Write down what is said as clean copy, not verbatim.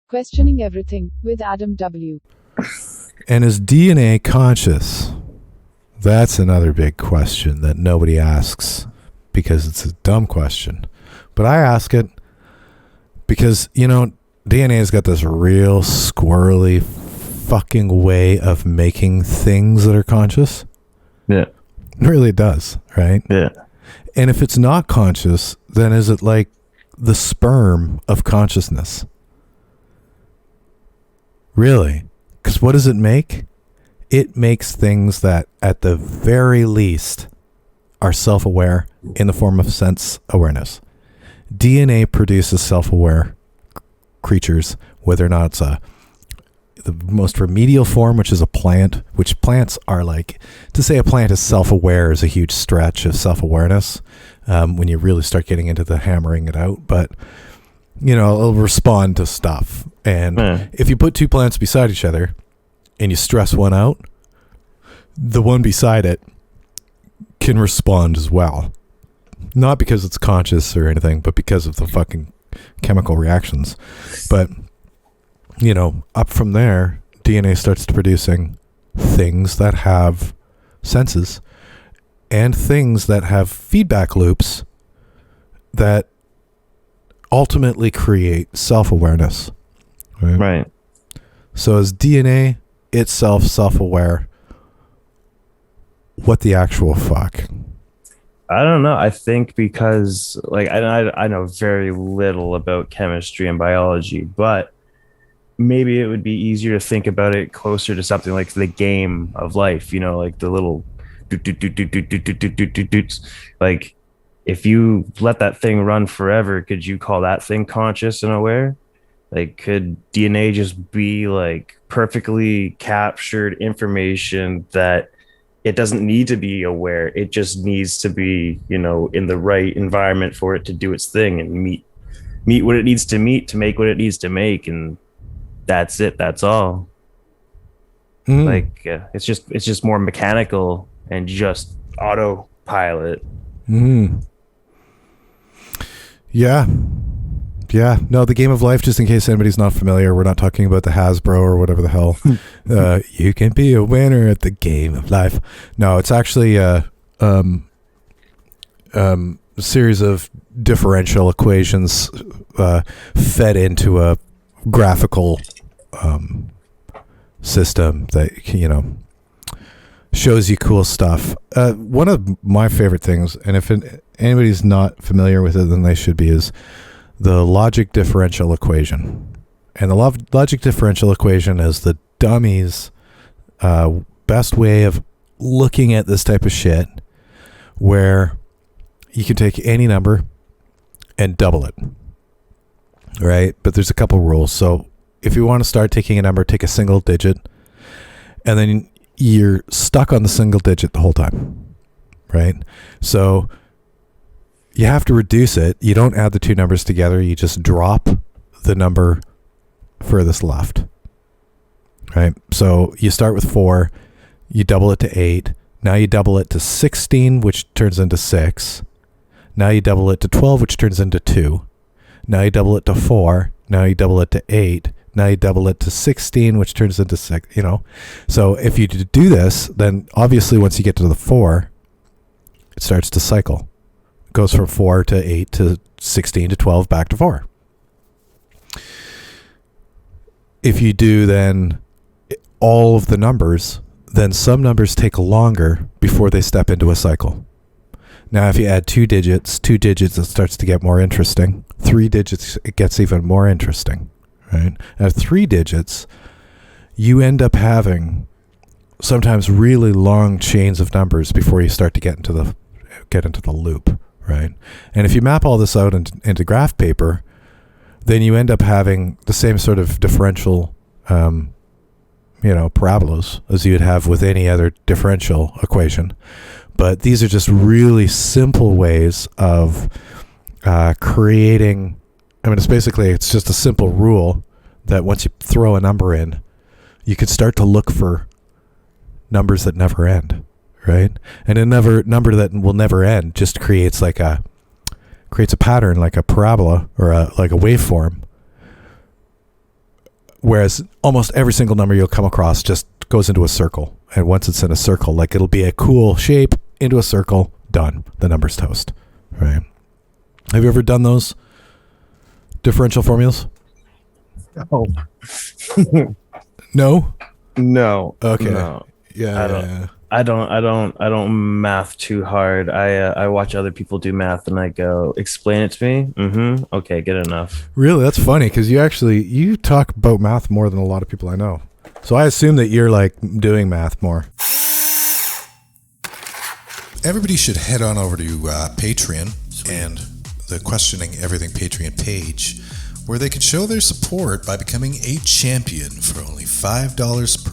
Questioning Everything with Adam W. And is DNA conscious? That's another big question that nobody asks because it's a dumb question. But I ask it because, DNA has got this real squirrely fucking way of making things that are conscious. Yeah. It really does, right? Yeah. And if it's not conscious, then is it like the sperm of consciousness? Really? Because what does it make? It makes things that, at the very least, are self-aware in the form of sense awareness. DNA produces self-aware creatures, whether or not it's the most remedial form, which is a plant, which plants are like, to say a plant is self-aware is a huge stretch of self-awareness when you really start getting into the hammering it out. But, it'll respond to stuff. And if you put two plants beside each other and you stress one out, the one beside it can respond as well. Not because it's conscious or anything, but because of the fucking chemical reactions. But, up from there, DNA starts producing things that have senses and things that have feedback loops that ultimately create self-awareness. Right. So is DNA itself self-aware? What the actual fuck? I don't know. I think because I know very little about chemistry and biology, but maybe it would be easier to think about it closer to something like the game of life, like the little like if you let that thing run forever, could you call that thing conscious and aware? Like, could DNA just be like perfectly captured information that it doesn't need to be aware? It just needs to be, in the right environment for it to do its thing and meet what it needs to meet to make what it needs to make, and that's it. That's all. Like it's just more mechanical and just autopilot. Yeah. No, the game of life, just in case anybody's not familiar, we're not talking about the Hasbro or whatever the hell. You can be a winner at the game of life. No, it's actually a series of differential equations fed into a graphical system that, shows you cool stuff. One of my favorite things, and if anybody's not familiar with it, then they should be, is the logic differential equation. And the logic differential equation is the dummy's best way of looking at this type of shit, where you can take any number and double it, right? But there's a couple rules. So if you want to start taking a number, take a single digit, and then you're stuck on the single digit the whole time, right? So you have to reduce it. You don't add the two numbers together. You just drop the number furthest left, right? So you start with 4, you double it to 8. Now you double it to 16, which turns into 6. Now you double it to 12, which turns into 2. Now you double it to 4. Now you double it to 8. Now you double it to 16, which turns into 6, So if you do this, then obviously once you get to the 4, it starts to cycle. It goes from 4 to 8 to 16 to 12 back to 4. If you do then all of the numbers, then some numbers take longer before they step into a cycle. Now, if you add 2 digits, it starts to get more interesting. 3 digits, it gets even more interesting, right? At 3 digits, you end up having sometimes really long chains of numbers before you start to get into the loop, right? And if you map all this out into graph paper, then you end up having the same sort of differential, parabolas as you would have with any other differential equation. But these are just really simple ways of creating. It's just a simple rule that once you throw a number in, you can start to look for numbers that never end, right? And a number that will never end just creates a pattern, like a parabola or like a waveform, Whereas almost every single number you'll come across just goes into a circle. And once it's in a circle, like it'll be a cool shape into a circle, done. The number's toast. Right? Have you ever done those differential formulas? Oh. No? No. Okay. No. Yeah. I don't math too hard. I watch other people do math and I go, explain it to me. Okay, good enough. Really? That's funny because you talk about math more than a lot of people I know. So I assume that you're like doing math more. Everybody should head on over to Patreon and the Questioning Everything Patreon page, where they can show their support by becoming a champion for only $5 per